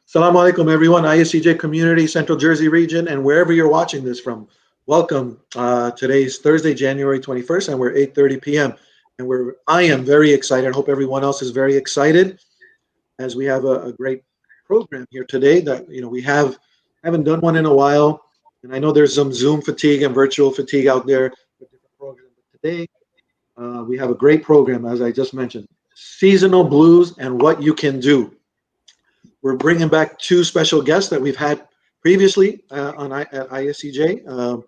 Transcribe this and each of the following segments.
Assalamu alaikum, everyone. ISCJ community, Central Jersey region, and wherever you're watching this from. Welcome. Today's Thursday, January 21st, and we're 8:30 p.m. And I am very excited. I hope everyone else is very excited as we have a great program here today that we haven't done one in a while. And I know there's some Zoom fatigue and virtual fatigue out there with different programs. But today, we have a great program, as I just mentioned, Seasonal Blues and What You Can Do. We're bringing back two special guests that we've had previously at ISCJ,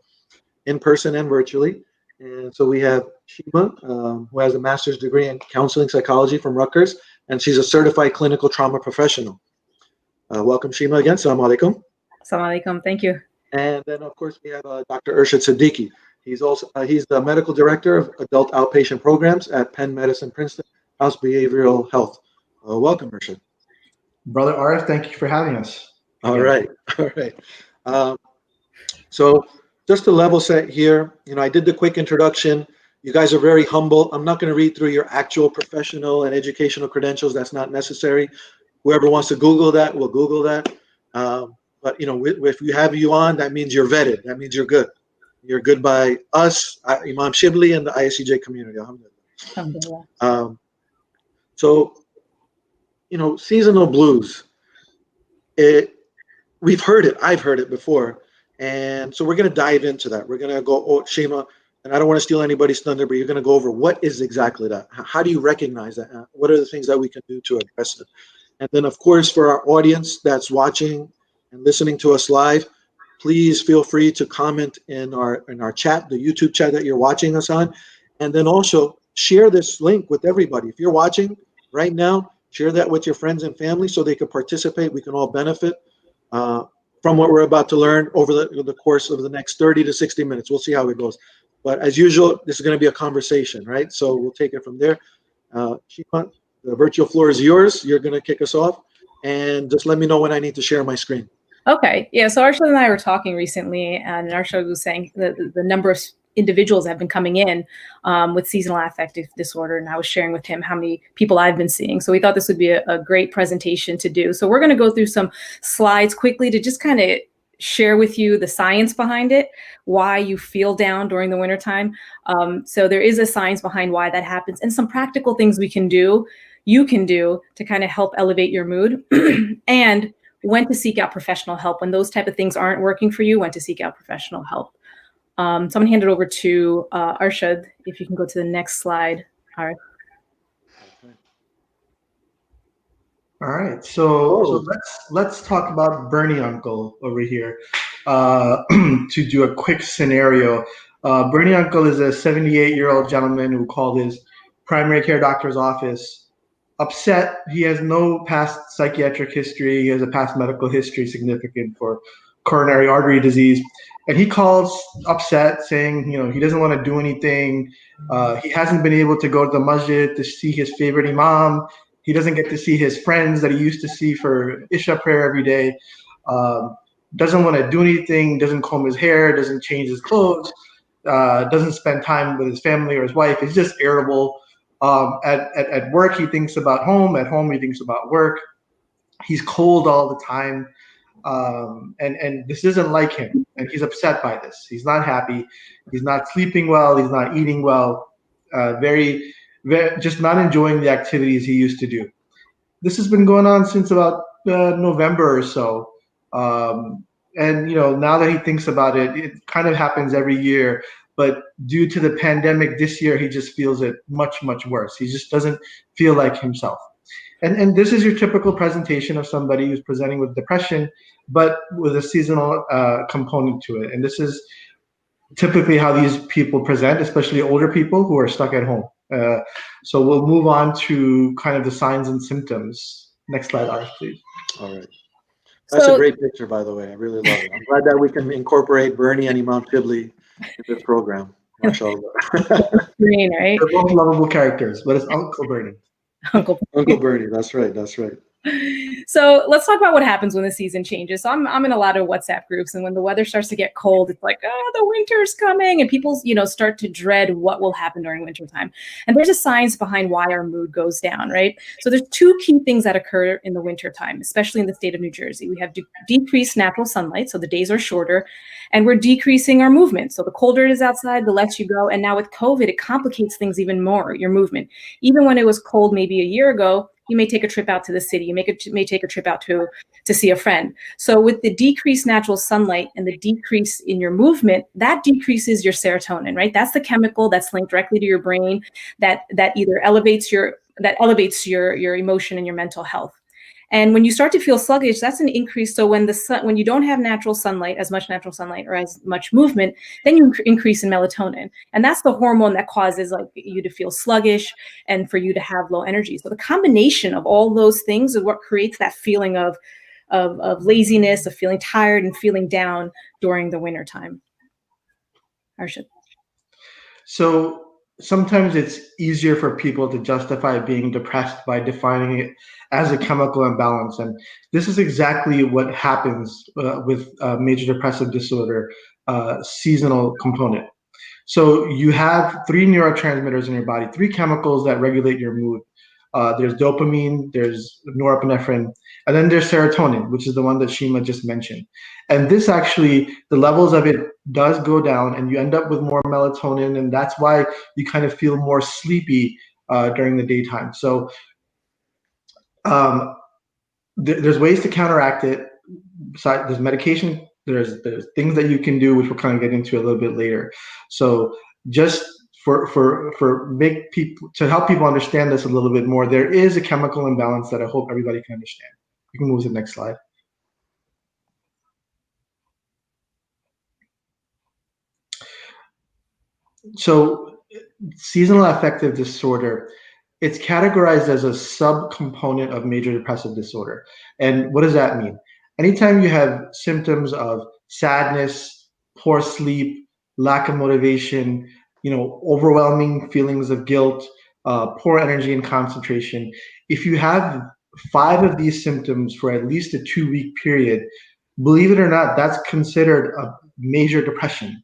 in person and virtually. And so we have Sheema, who has a master's degree in counseling psychology from Rutgers, and she's a certified clinical trauma professional. Welcome, Sheema, again. Assalamu alaikum. Assalamu alaikum. Thank you. And then, of course, we have Dr. Arshad Siddiqui. He's the medical director of adult outpatient programs at Penn Medicine Princeton House Behavioral Health. Welcome, Arshad. Brother Arif, thank you for having us. All right. So just to level set here, I did the quick introduction. You guys are very humble. I'm not going to read through your actual professional and educational credentials. That's not necessary. Whoever wants to Google that will Google that. But if we have you on, that means you're vetted. That means you're good. You're good by us, Imam Shibli, and the ISCJ community. Alhamdulillah. So, seasonal blues. We've heard it. I've heard it before. And so we're going to dive into that. We're going to go, Sheema, and I don't want to steal anybody's thunder, but you're going to go over what is exactly that. How do you recognize that? What are the things that we can do to address it? And then, of course, for our audience that's watching and listening to us live, please feel free to comment in our chat, the YouTube chat that you're watching us on. And then also share this link with everybody. If you're watching right now, share that with your friends and family so they can participate. We can all benefit from what we're about to learn over the course of the next 30 to 60 minutes. We'll see how it goes. But as usual, this is going to be a conversation, right? So we'll take it from there. Sheema, the virtual floor is yours. You're going to kick us off. And just let me know when I need to share my screen. Okay. Yeah. So Arshad and I were talking recently, and Arshad was saying that the number of individuals that have been coming in with seasonal affective disorder, and I was sharing with him how many people I've been seeing. So we thought this would be a great presentation to do. So we're going to go through some slides quickly to just kind of share with you the science behind it, why you feel down during the wintertime. So there is a science behind why that happens, and some practical things you can do to kind of help elevate your mood, and when to seek out professional help. When those type of things aren't working for you, when to seek out professional help. So I'm going to hand it over to Arshad, if you can go to the next slide. All right. So let's talk about Bernie Uncle over here to do a quick scenario. Bernie Uncle is a 78-year-old gentleman who called his primary care doctor's office upset. He has no past psychiatric history. He has a past medical history significant for coronary artery disease. And he calls upset, saying, he doesn't want to do anything. He hasn't been able to go to the masjid to see his favorite imam. He doesn't get to see his friends that he used to see for Isha prayer every day. Doesn't want to do anything, doesn't comb his hair, doesn't change his clothes, doesn't spend time with his family or his wife. He's just irritable. At work, he thinks about home. At home, he thinks about work. He's cold all the time. And this isn't like him, and he's upset by this. He's not happy. He's not sleeping well. He's not eating well. Very, just not enjoying the activities he used to do. This has been going on since about November or so. And now that he thinks about it, it kind of happens every year. But due to the pandemic this year, he just feels it much, much worse. He just doesn't feel like himself. And this is your typical presentation of somebody who's presenting with depression, but with a seasonal component to it. And this is typically how these people present, especially older people who are stuck at home. So we'll move on to kind of the signs and symptoms. Next slide, Arif, please. All right. That's a great picture, by the way. I really love it. I'm glad that we can incorporate Bernie and Imam Shibli in this program. MashaAllah. Green, right? They're both lovable characters, but it's Uncle Bernie. Uncle Bernie, that's right. So let's talk about what happens when the season changes. So I'm in a lot of WhatsApp groups, and when the weather starts to get cold, it's like, oh, the winter's coming, and people, start to dread what will happen during wintertime. And there's a science behind why our mood goes down, right? So there's two key things that occur in the wintertime, especially in the state of New Jersey. We have decreased natural sunlight, so the days are shorter, and we're decreasing our movement. So the colder it is outside, the less you go. And now with COVID, it complicates things even more, your movement. Even when it was cold maybe a year ago, you may take a trip out to the city. You may take a trip out to see a friend. So with the decreased natural sunlight and the decrease in your movement, that decreases your serotonin, right? That's the chemical that's linked directly to your brain that either elevates your emotion and your mental health. And when you start to feel sluggish, that's an increase. So when you don't have as much natural sunlight or as much movement, then you increase in melatonin. And that's the hormone that causes like you to feel sluggish and for you to have low energy. So the combination of all those things is what creates that feeling of laziness, of feeling tired and feeling down during the wintertime. Arshad. So sometimes it's easier for people to justify being depressed by defining it as a chemical imbalance. And this is exactly what happens with major depressive disorder, seasonal component. So you have three neurotransmitters in your body, three chemicals that regulate your mood. There's dopamine, there's norepinephrine, and then there's serotonin, which is the one that Sheema just mentioned. And this actually, the levels of it does go down, and you end up with more melatonin, and that's why you kind of feel more sleepy during the daytime. So there's ways to counteract it. Besides, there's medication, there's things that you can do, which we'll kind of get into a little bit later. So just for make people, to help people understand this a little bit more, there is a chemical imbalance that I hope everybody can understand. You can move to the next slide. So seasonal affective disorder, it's categorized as a subcomponent of major depressive disorder. And what does that mean? Anytime you have symptoms of sadness, poor sleep, lack of motivation, overwhelming feelings of guilt, poor energy and concentration, if you have 5 of these symptoms for at least a 2-week period, believe it or not, that's considered a major depression.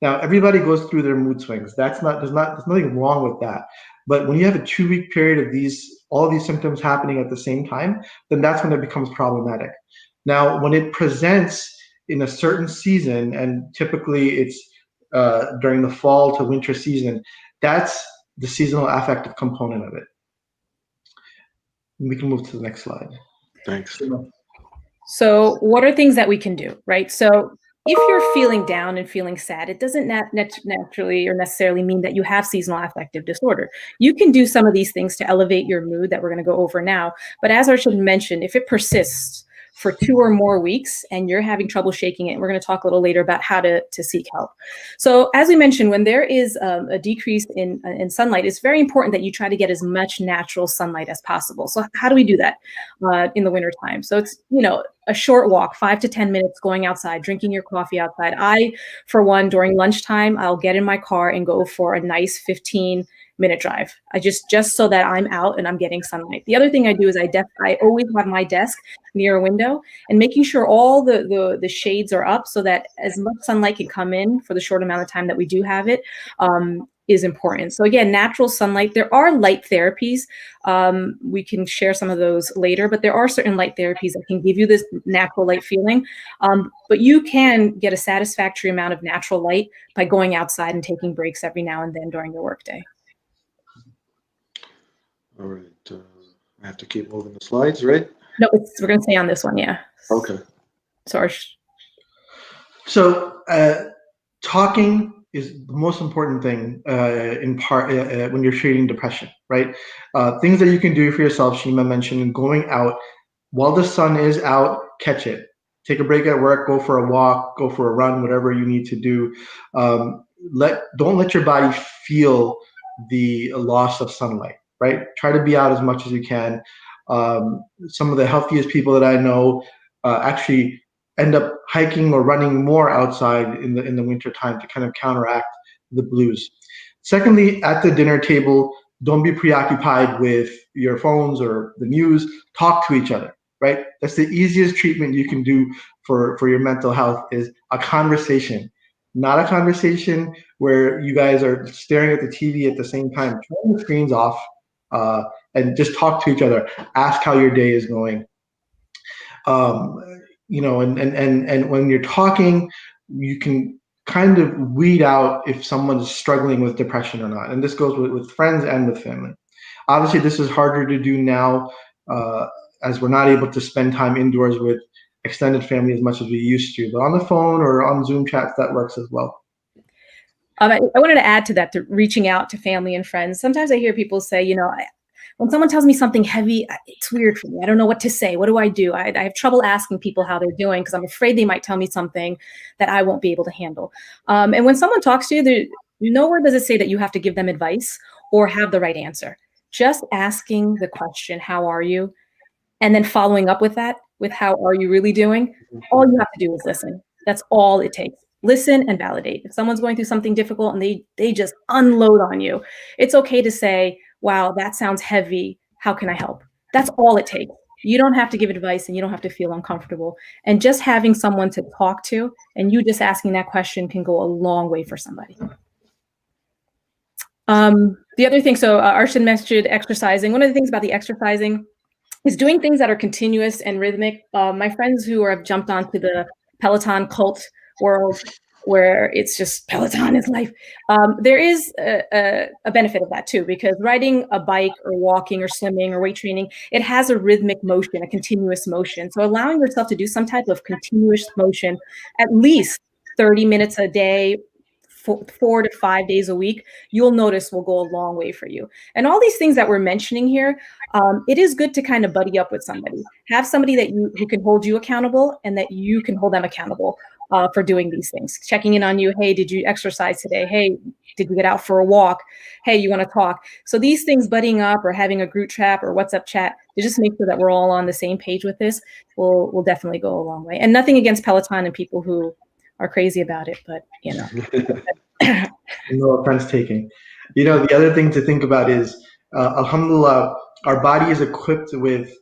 Now, everybody goes through their mood swings. There's nothing wrong with that. But when you have a 2-week period of all these symptoms happening at the same time, then that's when it becomes problematic. Now, when it presents in a certain season, and typically it's during the fall to winter season, that's the seasonal affective component of it. We can move to the next slide. Thanks. So what are things that we can do, right? So if you're feeling down and feeling sad, it doesn't naturally or necessarily mean that you have seasonal affective disorder. You can do some of these things to elevate your mood that we're going to go over now. But as Arshad mentioned, if it persists for 2 or more weeks and you're having trouble shaking it, we're going to talk a little later about how to seek help. So as we mentioned, when there is a decrease in sunlight, it's very important that you try to get as much natural sunlight as possible. So how do we do that in the wintertime? So it's, a short walk, 5 to 10 minutes going outside, drinking your coffee outside. I, for one, during lunchtime, I'll get in my car and go for a nice 15-minute drive. I just so that I'm out and I'm getting sunlight. The other thing I do is I always have my desk near a window and making sure all the shades are up so that as much sunlight can come in for the short amount of time that we do have it is important. So again, natural sunlight. There are light therapies. We can share some of those later, but there are certain light therapies that can give you this natural light feeling. But you can get a satisfactory amount of natural light by going outside and taking breaks every now and then during your workday. All right. I have to keep moving the slides, right? No, we're going to stay on this one. Yeah. Okay. So talking is the most important thing in part when you're treating depression, right? Things that you can do for yourself, Sheema mentioned, going out while the sun is out, catch it. Take a break at work, go for a walk, go for a run, whatever you need to do. Don't let your body feel the loss of sunlight, right? Try to be out as much as you can. Some of the healthiest people that I know actually end up hiking or running more outside in the winter time to kind of counteract the blues. Secondly, at the dinner table, Don't be preoccupied with your phones or the news. Talk to each other, right? That's the easiest treatment you can do for your mental health, is a conversation. Not a conversation where you guys are staring at the TV at the same time. Turn the screens off and just talk to each other. Ask how your day is going. And when you're talking, you can kind of weed out if someone's struggling with depression or not. And this goes with friends and with family. Obviously, this is harder to do now as we're not able to spend time indoors with extended family as much as we used to. But on the phone or on Zoom chats, that works as well. I wanted to add to that, to reaching out to family and friends. Sometimes I hear people say, when someone tells me something heavy, it's weird for me. I don't know what to say. What do? I have trouble asking people how they're doing because I'm afraid they might tell me something that I won't be able to handle. And when someone talks to you, nowhere does it say that you have to give them advice or have the right answer. Just asking the question, how are you? And then following up with that, with how are you really doing? All you have to do is listen. That's all it takes. Listen and validate. If someone's going through something difficult and they just unload on you, it's okay to say, wow, that sounds heavy. How can I help? That's all it takes. You don't have to give advice and you don't have to feel uncomfortable. And just having someone to talk to and you just asking that question can go a long way for somebody. The other thing, so Arshad mentioned exercising. One of the things about the exercising is doing things that are continuous and rhythmic. My friends who have jumped onto the Peloton cult world, where it's just Peloton is life. There is a benefit of that too, because riding a bike or walking or swimming or weight training, it has a rhythmic motion, a continuous motion. So allowing yourself to do some type of continuous motion, at least 30 minutes a day, 4 to 5 days a week, you'll notice will go a long way for you. And all these things that we're mentioning here, it is good to kind of buddy up with somebody. Have somebody that who can hold you accountable and that you can hold them accountable for doing these things. Checking in on you. Hey, did you exercise today? Hey, did you get out for a walk? Hey, you want to talk? So these things, buddying up or having a group chat or WhatsApp chat to just make sure that we're all on the same page with this will definitely go a long way. And nothing against Peloton and people who are crazy about it, but No offense taken. The other thing to think about is, alhamdulillah, our body is equipped with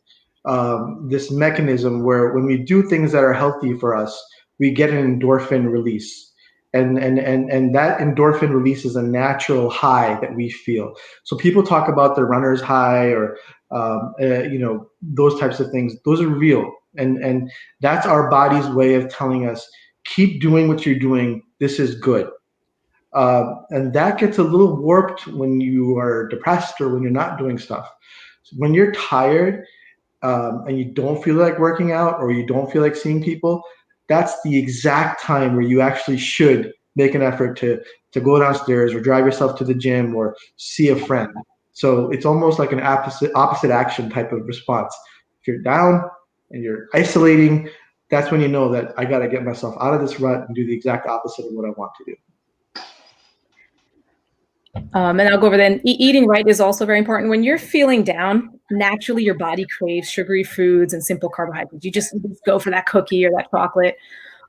this mechanism where when we do things that are healthy for us, we get an endorphin release. And that endorphin release is a natural high that we feel. So people talk about the runner's high or those types of things. Those are real. And that's our body's way of telling us, keep doing what you're doing. This is good. And that gets a little warped when you are depressed or when you're not doing stuff. So when you're tired and you don't feel like working out or you don't feel like seeing people, that's the exact time where you actually should make an effort to go downstairs or drive yourself to the gym or see a friend. So it's almost like an opposite action type of response. If you're down and you're isolating, that's when you know that I got to get myself out of this rut and do the exact opposite of what I want to do. And I'll go over then. Eating right is also very important. When you're feeling down, naturally your body craves sugary foods and simple carbohydrates. You just go for that cookie or that chocolate,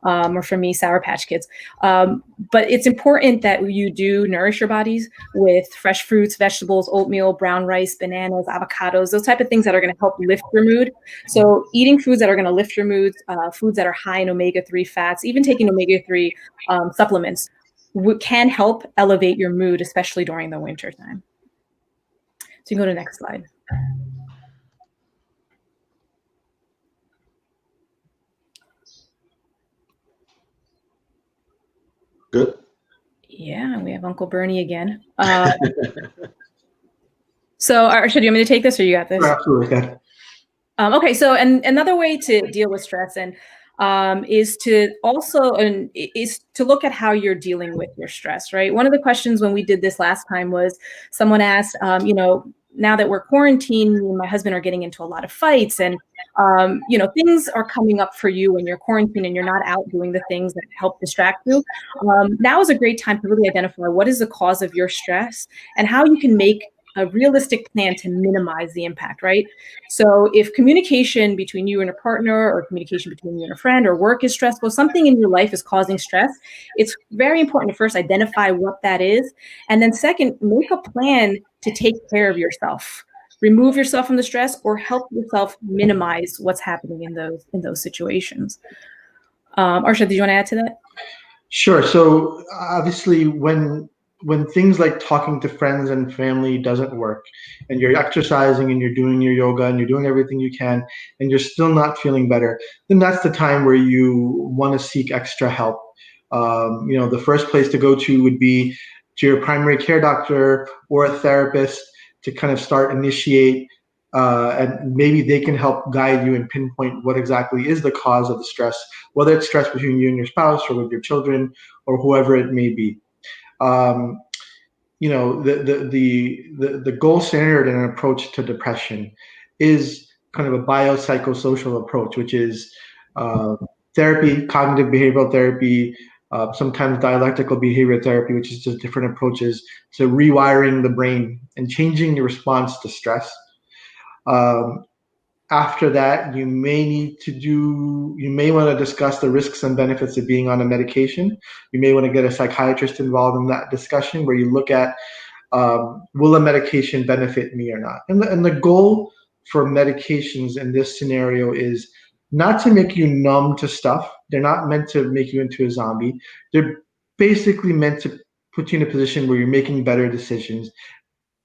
or for me, Sour Patch Kids. But it's important that you do nourish your bodies with fresh fruits, vegetables, oatmeal, brown rice, bananas, avocados, those type of things that are going to help lift your mood. So eating foods that are going to lift your mood, foods that are high in omega-3 fats, even taking omega-3 supplements can help elevate your mood, especially during the winter time. So you can go to the next slide. Good. Yeah, we have Uncle Bernie again. So Arshad, you want me to take this or you got this? Absolutely. Okay, so and another way to deal with stress is to look at how you're dealing with your stress, right? One of the questions when we did this last time was someone asked, now that we're quarantined, me and my husband are getting into a lot of fights and, things are coming up for you when you're quarantined and you're not out doing the things that help distract you. Now is a great time to really identify what is the cause of your stress and how you can make a realistic plan to minimize the impact, right? So if communication between you and a partner, or communication between you and a friend, or work is stressful, something in your life is causing stress, it's very important to first identify what that is. And then second, make a plan to take care of yourself. Remove yourself from the stress, or help yourself minimize what's happening in those situations. Arshad, did you want to add to that? Sure. So obviously, when things like talking to friends and family doesn't work, and you're exercising and you're doing your yoga and you're doing everything you can, and you're still not feeling better, then that's the time where you want to seek extra help. The first place to go to would be to your primary care doctor or a therapist to kind of initiate, and maybe they can help guide you and pinpoint what exactly is the cause of the stress, whether it's stress between you and your spouse, or with your children, or whoever it may be. The gold standard in an approach to depression is kind of a biopsychosocial approach, which is therapy, cognitive behavioral therapy, sometimes dialectical behavior therapy, which is just different approaches to rewiring the brain and changing your response to stress. After that, you may want to discuss the risks and benefits of being on a medication. You may want to get a psychiatrist involved in that discussion, where you look at, will a medication benefit me or not? And the goal for medications in this scenario is not to make you numb to stuff. They're not meant to make you into a zombie. They're basically meant to put you in a position where you're making better decisions,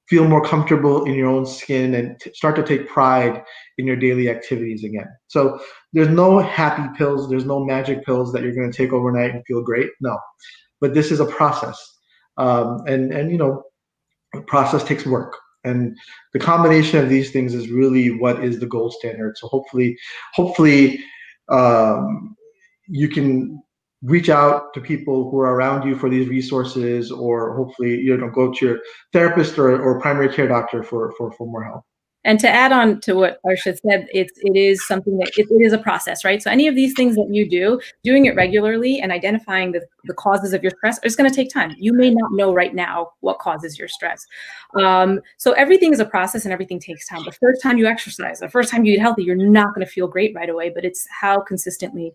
feel more comfortable in your own skin, and start to take pride in your daily activities again. So there's no happy pills. There's no magic pills that you're going to take overnight and feel great. No, but this is a process. A process takes work. And the combination of these things is really what is the gold standard. So hopefully, you can reach out to people who are around you for these resources, or hopefully, go to your therapist or primary care doctor for more help. And to add on to what Arshad said, it is something that it is a process, right? So any of these things that you do, doing it regularly and identifying the causes of your stress is going to take time. You may not know right now what causes your stress. So everything is a process and everything takes time. The first time you exercise, the first time you eat healthy, you're not going to feel great right away, but it's how consistently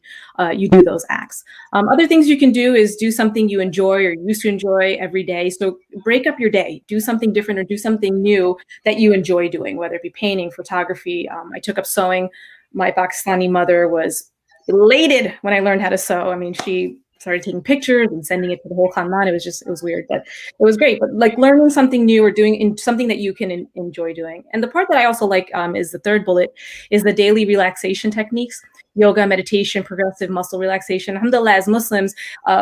you do those acts. Other things you can do is do something you enjoy or used to enjoy every day. So break up your day, do something different or do something new that you enjoy doing, whether it be painting, photography. I took up sewing. My Pakistani mother was elated when I learned how to sew. I mean, she started taking pictures and sending it to the whole Khanman. It was weird, but it was great. But like learning something new or doing something that you can enjoy doing. And the part that I also like is the third bullet, is the daily relaxation techniques. Yoga, meditation, progressive muscle relaxation. Alhamdulillah, as Muslims,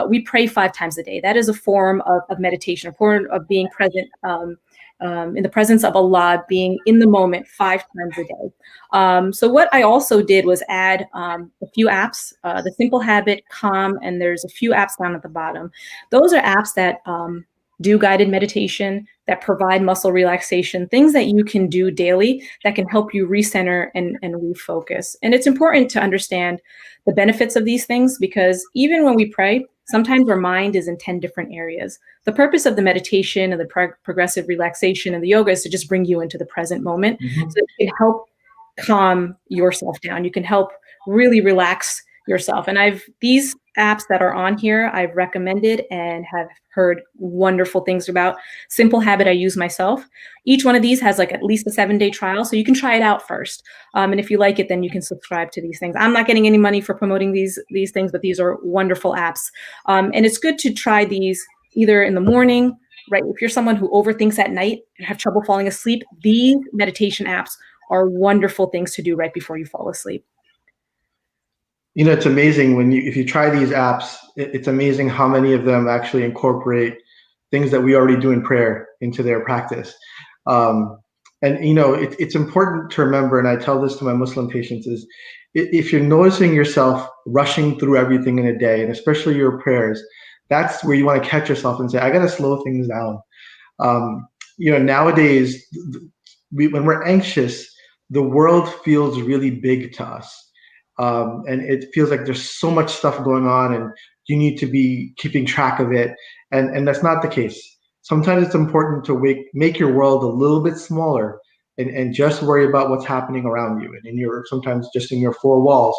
we pray 5 times a day. That is a form of meditation, a form of being present in the presence of Allah, being in the moment 5 times a day. So what I also did was add a few apps, the Simple Habit, Calm, and there's a few apps down at the bottom. Those are apps that do guided meditation, that provide muscle relaxation, things that you can do daily that can help you recenter and refocus. And it's important to understand the benefits of these things, because even when we pray, sometimes our mind is in 10 different areas. The purpose of the meditation and the progressive relaxation and the yoga is to just bring you into the present moment. Mm-hmm. So it can help calm yourself down. You can help really relax yourself. And these apps that are on here, I've recommended and have heard wonderful things about. Simple Habit, I use myself. Each one of these has like at least a 7-day trial, so you can try it out first. And if you like it, then you can subscribe to these things. I'm not getting any money for promoting these things, but these are wonderful apps. And it's good to try these either in the morning, right? If you're someone who overthinks at night and have trouble falling asleep, these meditation apps are wonderful things to do right before you fall asleep. It's amazing if you try these apps, it's amazing how many of them actually incorporate things that we already do in prayer into their practice. It's important to remember, and I tell this to my Muslim patients, is if you're noticing yourself rushing through everything in a day, and especially your prayers, that's where you want to catch yourself and say, I got to slow things down. Nowadays, when we're anxious, the world feels really big to us. And it feels like there's so much stuff going on and you need to be keeping track of it. And that's not the case. sometimes it's important to make your world a little bit smaller and just worry about what's happening around you and sometimes just in your four walls.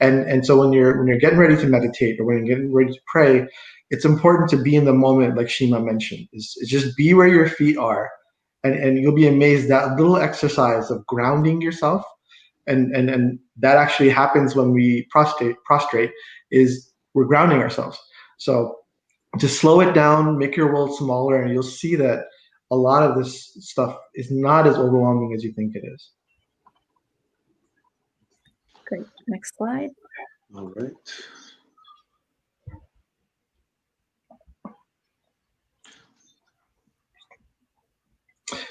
And so when you're getting ready to meditate or when you're getting ready to pray, it's important to be in the moment, like Sheema mentioned. Is just be where your feet are, and you'll be amazed that little exercise of grounding yourself, and that actually happens when we prostrate, is we're grounding ourselves. So just slow it down, make your world smaller, and you'll see that a lot of this stuff is not as overwhelming as you think it is. Great. Next slide. All right.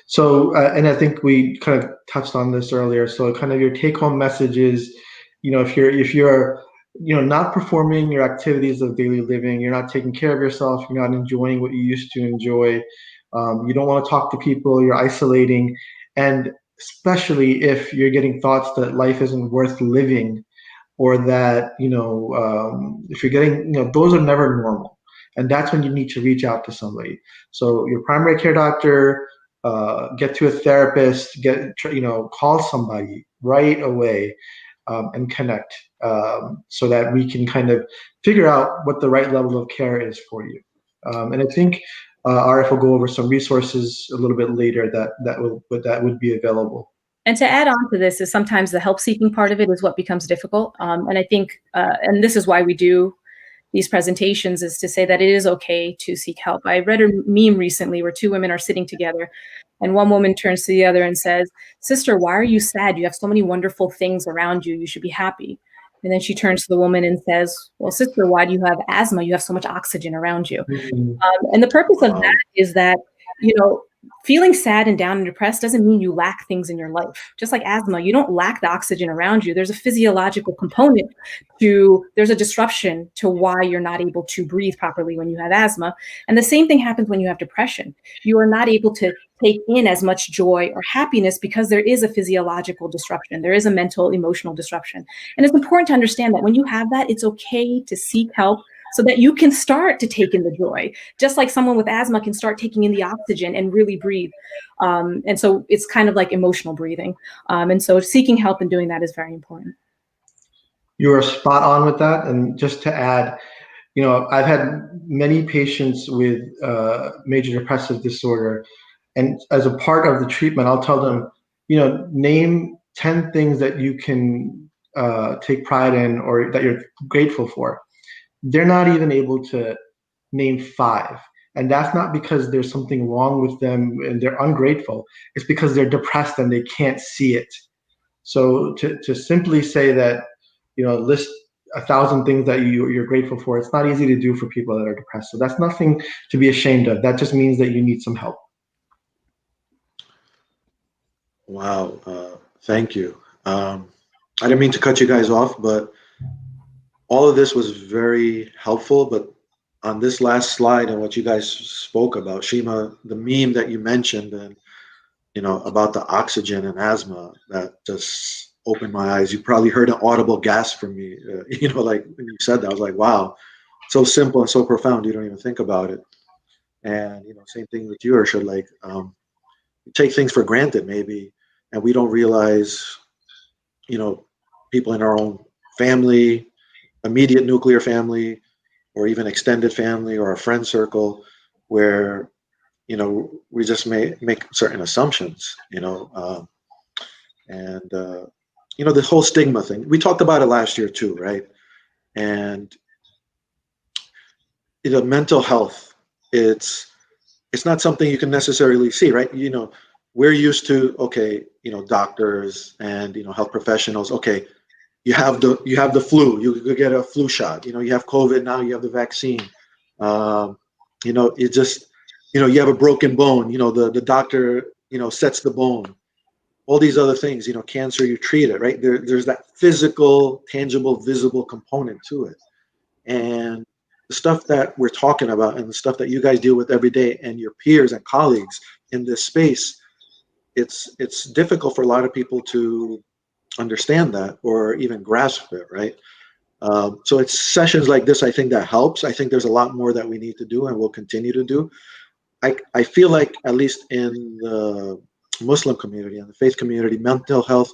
So, and I think we kind of touched on this earlier. So, kind of your take-home message is, if you're not performing your activities of daily living, you're not taking care of yourself, you're not enjoying what you used to enjoy, you don't want to talk to people, you're isolating, and especially if you're getting thoughts that life isn't worth living, or that if you're getting those are never normal, and that's when you need to reach out to somebody. So your primary care doctor, get to a therapist, call somebody right away, and connect, so that we can kind of figure out what the right level of care is for you. And I think RF will go over some resources a little bit later that would be available. And to add on to this is sometimes the help seeking part of it is what becomes difficult. And I think, and this is why we do these presentations, is to say that it is okay to seek help. I read a meme recently where two women are sitting together and one woman turns to the other and says, "Sister, why are you sad? You have so many wonderful things around you. You should be happy." And then she turns to the woman and says, "Well, sister, why do you have asthma? You have so much oxygen around you." And the purpose of that is that, feeling sad and down and depressed doesn't mean you lack things in your life. Just like asthma, you don't lack the oxygen around you. There's a physiological component there's a disruption to why you're not able to breathe properly when you have asthma. And the same thing happens when you have depression. You are not able to take in as much joy or happiness because there is a physiological disruption. There is a mental, emotional disruption. And it's important to understand that when you have that, it's okay to seek help so that you can start to take in the joy, just like someone with asthma can start taking in the oxygen and really breathe. And so it's kind of like emotional breathing. And so seeking help and doing that is very important. You are spot on with that. And just to add, I've had many patients with major depressive disorder. And as a part of the treatment, I'll tell them, name 10 things that you can take pride in or that you're grateful for. They're not even able to name 5. And that's not because there's something wrong with them and they're ungrateful. It's because they're depressed and they can't see it. So to simply say that, list 1,000 things that you're grateful for, it's not easy to do for people that are depressed. So that's nothing to be ashamed of. That just means that you need some help. Wow. Thank you. I didn't mean to cut you guys off, but all of this was very helpful. But on this last slide and what you guys spoke about, Sheema, the meme that you mentioned and, about the oxygen and asthma, that just opened my eyes. You probably heard an audible gasp from me, like when you said that, I was like, wow, so simple and so profound. You don't even think about it. And, same thing with you, Arshad, like, we take things for granted maybe, and we don't realize, people in our own family, immediate nuclear family, or even extended family or a friend circle where, we just make certain assumptions, and the whole stigma thing. We talked about it last year too, right? And mental health, it's not something you can necessarily see, right? We're used to, okay, doctors and health professionals, okay, you have the flu, you get a flu shot, you have COVID, now you have the vaccine. You just, you have a broken bone, the doctor, sets the bone. All these other things, cancer, you treat it, right? There's that physical, tangible, visible component to it. And the stuff that we're talking about and the stuff that you guys deal with every day and your peers and colleagues in this space, it's difficult for a lot of people to understand that or even grasp it, right? So it's sessions like this, I think, that helps. I think there's a lot more that we need to do and we'll continue to do. I feel like, at least in the Muslim community and the faith community, mental health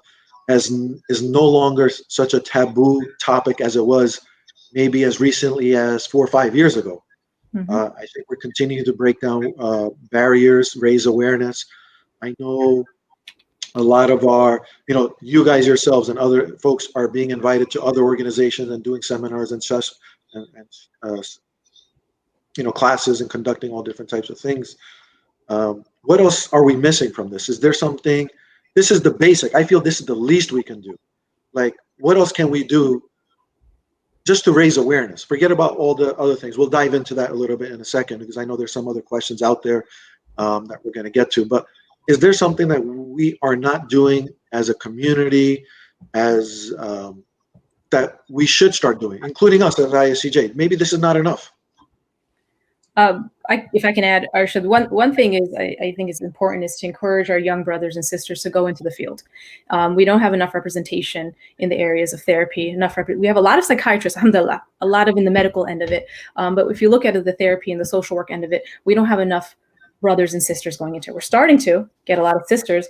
is no longer such a taboo topic as it was maybe as recently as 4 or 5 years ago. I think we're continuing to break down barriers, raise awareness. I know a lot of our, you guys yourselves and other folks are being invited to other organizations and doing seminars and such, and classes and conducting all different types of things. What else are we missing from this? Is there something? This is the basic. I feel this is the least we can do. Like, what else can we do just to raise awareness? Forget about all the other things. We'll dive into that a little bit in a second, because I know there's some other questions out there that we're going to get to. But is there something that we are not doing as a community, as that we should start doing, including us as ISCJ? Maybe this is not enough. If I can add, Arshad, one thing is I think is important is to encourage our young brothers and sisters to go into the field. We don't have enough representation in the areas of therapy. We have a lot of psychiatrists, alhamdulillah, a lot of in the medical end of it. But if you look at the therapy and the social work end of it, we don't have enough brothers and sisters going into it. We're starting to get a lot of sisters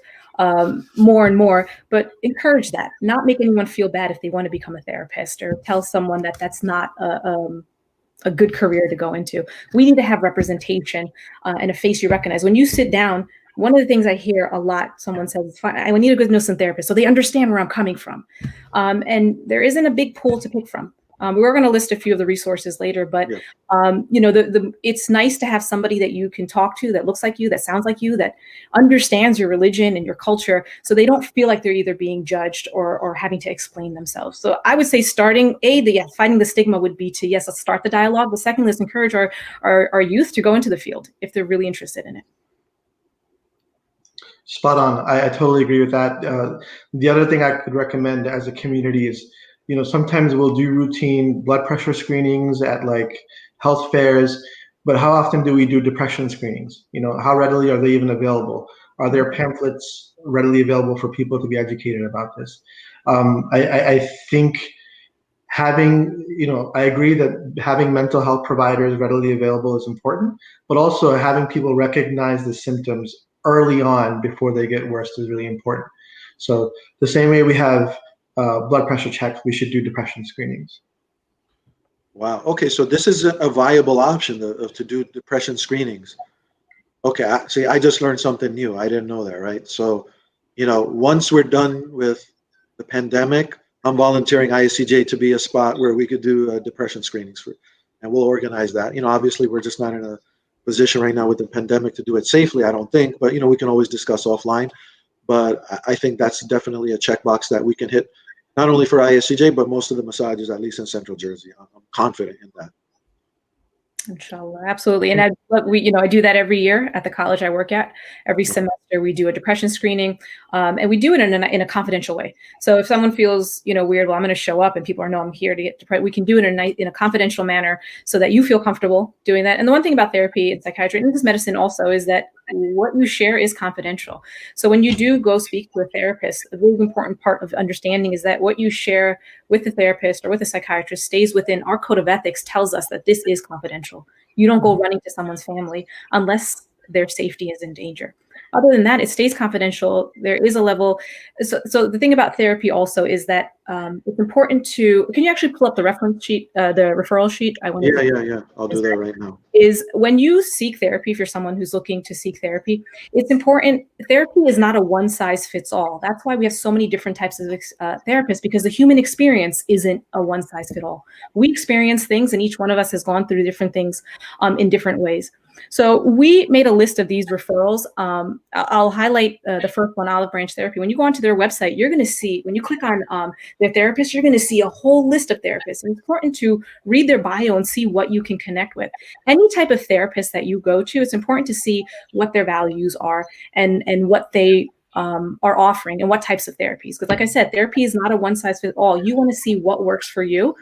more and more, but encourage that. Not make anyone feel bad if they want to become a therapist, or tell someone that that's not a good career to go into. We need to have representation and a face you recognize. When you sit down, one of the things I hear a lot, someone says, I need to go know some therapists so they understand where I'm coming from. And there isn't a big pool to pick from. We're going to list a few of the resources later, but it's nice to have somebody that you can talk to that looks like you, that sounds like you, that understands your religion and your culture, so they don't feel like they're either being judged or having to explain themselves. So I would say fighting the stigma would be to, yes, let's start the dialogue. But second, let's encourage our youth to go into the field if they're really interested in it. Spot on. I totally agree with that. The other thing I could recommend as a community is, sometimes we'll do routine blood pressure screenings at like health fairs, but how often do we do depression screenings? How readily are they even available? Are there pamphlets readily available for people to be educated about this? I think having, I agree that having mental health providers readily available is important, but also having people recognize the symptoms early on before they get worse is really important. So the same way we have blood pressure checks, we should do depression screenings. Wow. Okay, so this is a viable option to do depression screenings. Okay, I just learned something new. I didn't know that, right? So, once we're done with the pandemic, I'm volunteering ISCJ to be a spot where we could do depression screenings and we'll organize that. Obviously, we're just not in a position right now with the pandemic to do it safely, I don't think, but we can always discuss offline. But I think that's definitely a checkbox that we can hit, not only for ISCJ, but most of the massages, at least in Central Jersey. I'm confident in that. Inshallah, absolutely. And I do that every year at the college I work at. Every semester we do a depression screening, and we do it in a confidential way. So if someone feels weird, well, I'm going to show up and people know I'm here to get depressed, we can do it in a confidential manner so that you feel comfortable doing that. And the one thing about therapy and psychiatry and this medicine also is that what you share is confidential. So when you do go speak to a therapist, a really important part of understanding is that what you share with the therapist or with a psychiatrist stays within our code of ethics, tells us that this is confidential. You don't go running to someone's family unless their safety is in danger. Other than that, it stays confidential. There is a level. So the thing about therapy also is that it's important to, can you actually pull up the reference sheet, the referral sheet? Yeah. I'll do that right now. Is when you seek therapy, if you're someone who's looking to seek therapy, it's important. Therapy is not a one size fits all. That's why we have so many different types of therapists, because the human experience isn't a one size fit all. We experience things and each one of us has gone through different things in different ways. So we made a list of these referrals. I'll highlight the first one, Olive Branch Therapy. When you go onto their website, you're going to see, when you click on their therapist, you're going to see a whole list of therapists. And it's important to read their bio and see what you can connect with. Any type of therapist that you go to, it's important to see what their values are and what they are offering and what types of therapies. Because like I said, therapy is not a one size fits all. You want to see what works for you.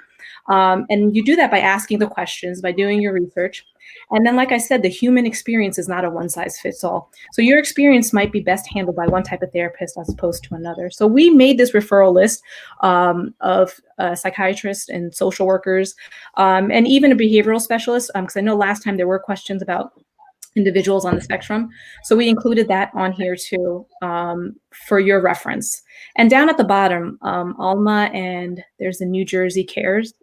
And you do that by asking the questions, by doing your research. And then, like I said, the human experience is not a one size fits all. So your experience might be best handled by one type of therapist as opposed to another. So we made this referral list of psychiatrists and social workers and even a behavioral specialist, because I know last time there were questions about individuals on the spectrum. So we included that on here too, for your reference. And down at the bottom, Alma and there's the New Jersey Cares,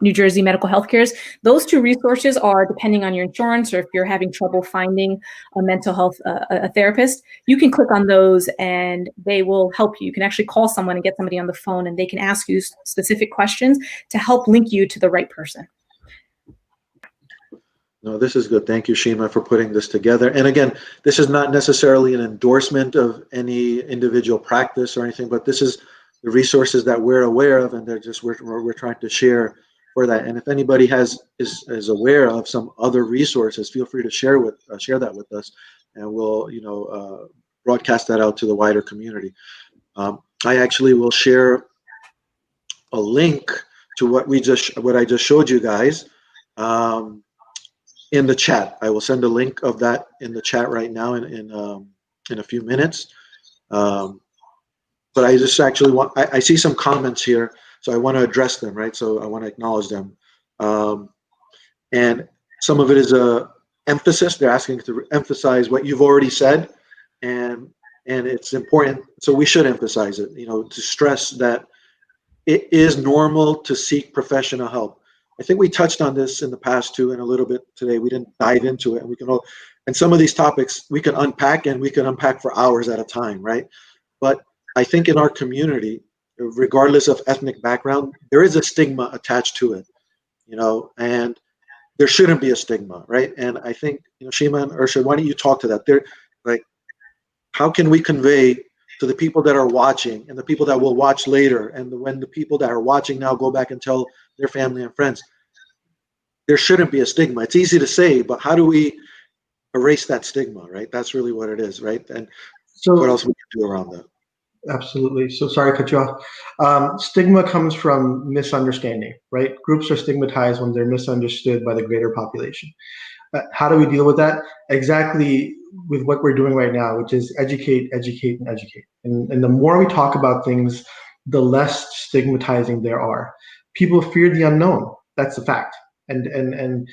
New Jersey Medical Health Cares. Those two resources are, depending on your insurance or if you're having trouble finding a mental health a therapist, you can click on those and they will help you. You can actually call someone and get somebody on the phone and they can ask you specific questions to help link you to the right person. No, this is good. Thank you, Sheema, for putting this together. And again, this is not necessarily an endorsement of any individual practice or anything, but this is the resources that we're aware of, and they're just we're trying to share for that. And if anybody is aware of some other resources, feel free to share that with us, and we'll broadcast that out to the wider community. I actually will share a link to what I just showed you guys. In the chat, I will send a link of that in the chat right now in a few minutes. But I just actually I see some comments here, so I want to address them, right? So I want to acknowledge them. And some of it is a emphasis. They're asking to emphasize what you've already said, and it's important. So we should emphasize it, to stress that it is normal to seek professional help. I think we touched on this in the past too, and a little bit today. We didn't dive into it, and some of these topics we can unpack, and we can unpack for hours at a time, right? But I think in our community, regardless of ethnic background, there is a stigma attached to it, and there shouldn't be a stigma, right? And I think, Sheema and Arshad, why don't you talk to that? How can we convey to the people that are watching and the people that will watch later, and when the people that are watching now go back and tell their family and friends, there shouldn't be a stigma. It's easy to say, but how do we erase that stigma, right? That's really what it is, right? And so what else we can do around that? Absolutely. So sorry to cut you off. Stigma comes from misunderstanding, right? Groups are stigmatized when they're misunderstood by the greater population. How do we deal with that? Exactly with what we're doing right now, which is educate, educate, and educate. And the more we talk about things, the less stigmatizing there are. People fear the unknown. That's a fact. And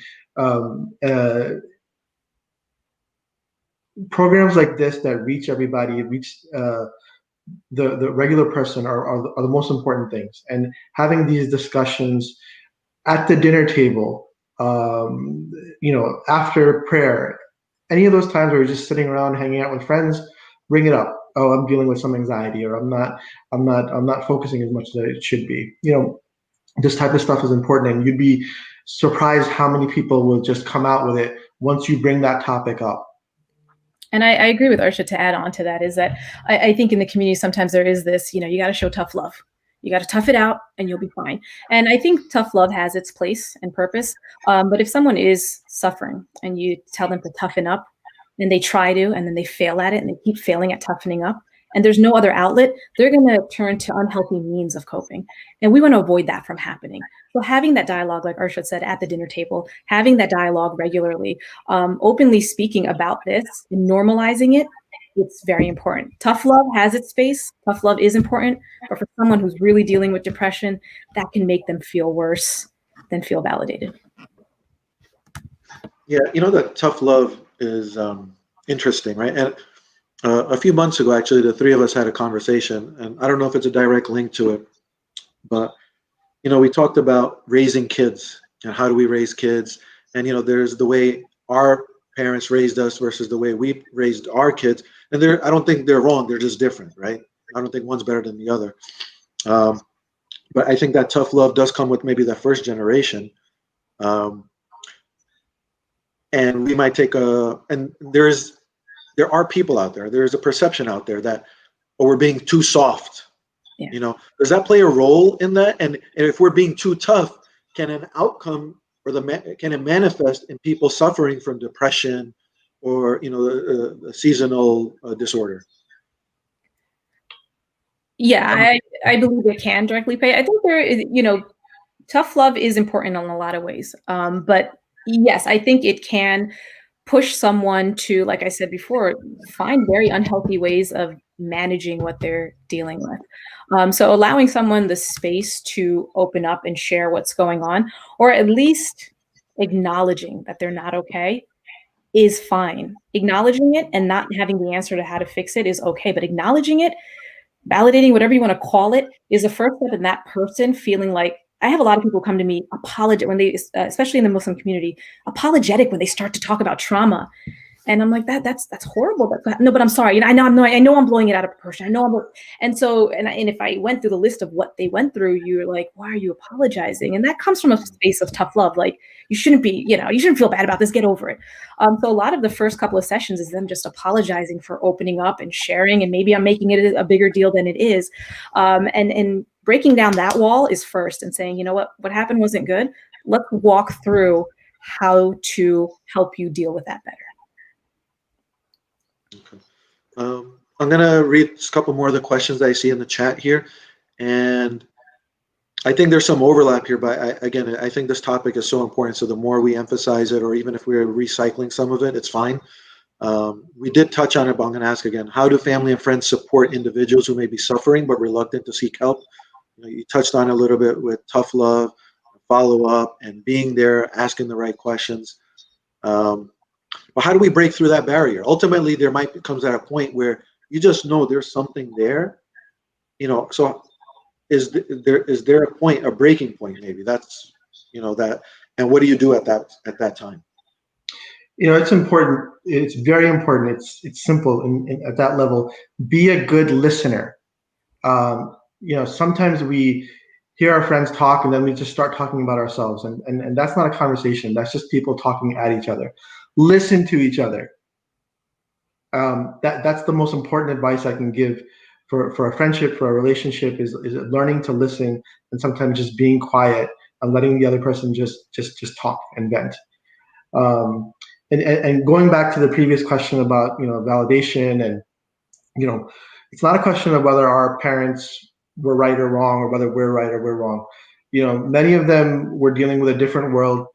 programs like this that reach everybody, reach the regular person are the most important things. And having these discussions at the dinner table, after prayer, any of those times where you're just sitting around hanging out with friends, bring it up. Oh, I'm dealing with some anxiety, or I'm not focusing as much as I should be. This type of stuff is important, and you'd be surprised how many people will just come out with it once you bring that topic up. And I agree with Arshad to add on to that, is that I think in the community sometimes there is this, you got to show tough love. You got to tough it out and you'll be fine. And I think tough love has its place and purpose. But if someone is suffering and you tell them to toughen up and they try to, and then they fail at it and they keep failing at toughening up, and there's no other outlet, they're going to turn to unhealthy means of coping. And we want to avoid that from happening. So having that dialogue, like Arshad said, at the dinner table, having that dialogue regularly, openly speaking about this and normalizing it, it's very important. Tough love has its space. Tough love is important. But for someone who's really dealing with depression, that can make them feel worse than feel validated. Yeah, that tough love is interesting, right? And a few months ago, actually, the three of us had a conversation, and I don't know if it's a direct link to it, but, we talked about raising kids and how do we raise kids. And, there's the way our parents raised us versus the way we raised our kids. And I don't think they're wrong. They're just different, right? I don't think one's better than the other. But I think that tough love does come with maybe the first generation. And we might take and there are people out there, there's a perception out there that, we're being too soft. Yeah. Does that play a role in that? And if we're being too tough, can an outcome can it manifest in people suffering from depression or, a seasonal disorder? Yeah, I believe it can directly play. I think there is, tough love is important in a lot of ways. But yes, I think it can push someone to, like I said before, find very unhealthy ways of managing what they're dealing with. So allowing someone the space to open up and share what's going on, or at least acknowledging that they're not okay, is fine. Acknowledging it and not having the answer to how to fix it is okay, but acknowledging it, validating, whatever you want to call it, is the first step in that person feeling like, I have a lot of people come to me apologetic when they, especially in the Muslim community, apologetic when they start to talk about trauma. And I'm like, that's horrible. No, but I'm sorry. You know, I know I'm blowing it out of proportion. I know and so, and if I went through the list of what they went through, you're like, why are you apologizing? And that comes from a space of tough love. Like, you shouldn't be, you know, you shouldn't feel bad about this. Get over it. So a lot of the first couple of sessions is them just apologizing for opening up and sharing. And maybe I'm making it a bigger deal than it is. And breaking down that wall is first, and saying, you know what happened wasn't good. Let's walk through how to help you deal with that better. Okay. I'm going to read a couple more of the questions that I see in the chat here. And I think there's some overlap here, but I think this topic is so important. So the more we emphasize it, or even if we're recycling some of it, it's fine. We did touch on it, but I'm going to ask again. How do family and friends support individuals who may be suffering but reluctant to seek help? You know, you touched on it a little bit with tough love, follow up, and being there, asking the right questions. But how do we break through that barrier? Ultimately, there comes at a point where you just know there's something there, you know. So is there a breaking point? Maybe that's, you know, that. And what do you do at that time? You know, it's important. It's very important. It's simple at that level. Be a good listener. You know, sometimes we hear our friends talk and then we just start talking about ourselves, and that's not a conversation. That's just people talking at each other. Listen to each other. That's the most important advice I can give for a friendship, for a relationship, is learning to listen, and sometimes just being quiet and letting the other person just talk and vent. And going back to the previous question about, you know, validation, and, you know, it's not a question of whether our parents were right or wrong, or whether we're right or we're wrong. You know, many of them were dealing with a different world.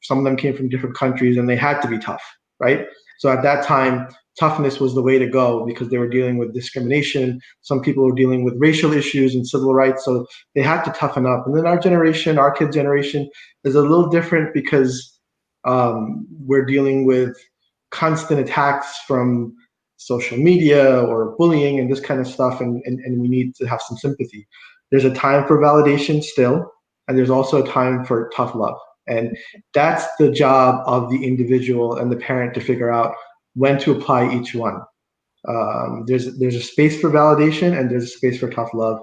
Some of them came from different countries, and they had to be tough, right? So at that time, toughness was the way to go, because they were dealing with discrimination. Some people were dealing with racial issues and civil rights, so they had to toughen up. And then our generation, our kids' generation, is a little different, because we're dealing with constant attacks from social media or bullying and this kind of stuff, and we need to have some sympathy. There's a time for validation still, and there's also a time for tough love. And that's the job of the individual and the parent to figure out when to apply each one. There's a space for validation, and there's a space for tough love.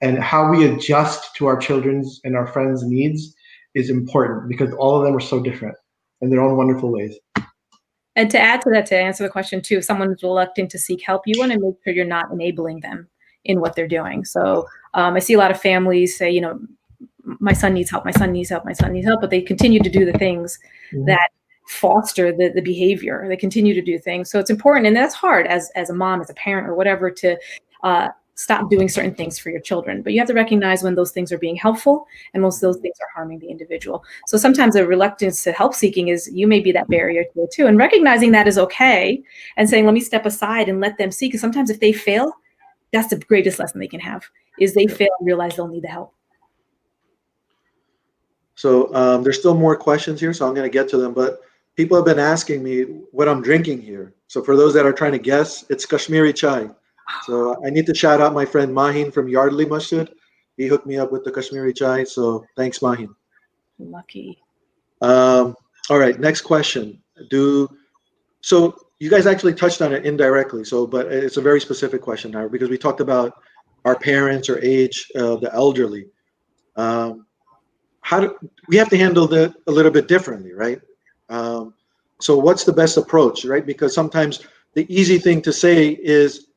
And how we adjust to our children's and our friends' needs is important, because all of them are so different in their own wonderful ways. And to add to that, to answer the question too, if someone's reluctant to seek help, you want to make sure you're not enabling them in what they're doing. So I see a lot of families say, you know, my son needs help, my son needs help, my son needs help, but they continue to do the things that foster the behavior. They continue to do things. So it's important, and that's hard as a mom, as a parent, or whatever, to stop doing certain things for your children. But you have to recognize when those things are being helpful and most of those things are harming the individual. So sometimes a reluctance to help seeking is, you may be that barrier to it too. And recognizing that is okay, and saying, let me step aside and let them see. Because sometimes if they fail, that's the greatest lesson they can have, is they fail and realize they'll need the help. So there's still more questions here, so I'm going to get to them. But people have been asking me what I'm drinking here. So for those that are trying to guess, it's Kashmiri chai. So I need to shout out my friend Mahin from Yardley Masjid. He hooked me up with the Kashmiri chai. So thanks, Mahin. Lucky. All right, next question. So you guys actually touched on it indirectly. But it's a very specific question now, because we talked about our parents or age, the elderly. We have to handle that a little bit differently, right? So what's the best approach, right? Because sometimes the easy thing to say is,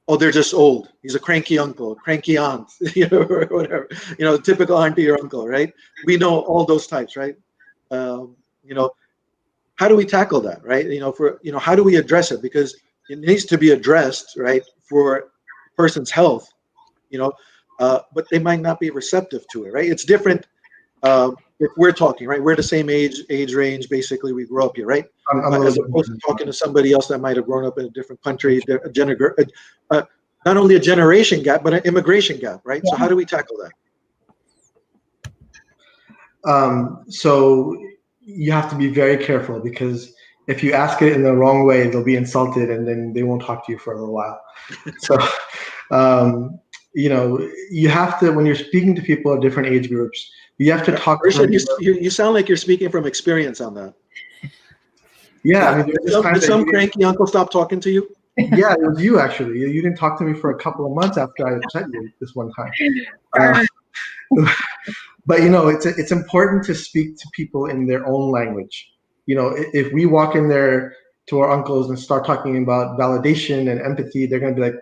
oh, they're just old. He's a cranky uncle, cranky aunt, you know, or whatever, you know, typical auntie or uncle, right? We know all those types, right? You know, how do we tackle that, right? You know, how do we address it? Because it needs to be addressed, right, for a person's health, you know, but they might not be receptive to it, right? It's different. If we're talking, right, we're the same age range, basically, we grew up here, right? As opposed to talking to somebody else that might have grown up in a different country, not only a generation gap, but an immigration gap, right? Yeah. So how do we tackle that? So you have to be very careful, because if you ask it in the wrong way, they'll be insulted, and then they won't talk to you for a little while. So, you have to, when you're speaking to people of different age groups, you have to talk to them. Arshad, you sound like you're speaking from experience on that. Yeah, I mean, did some cranky uncle stop talking to you? Yeah, it was you actually. You didn't talk to me for a couple of months after I upset you this one time. But it's important to speak to people in their own language. If we walk in there to our uncles and start talking about validation and empathy, they're going to be like,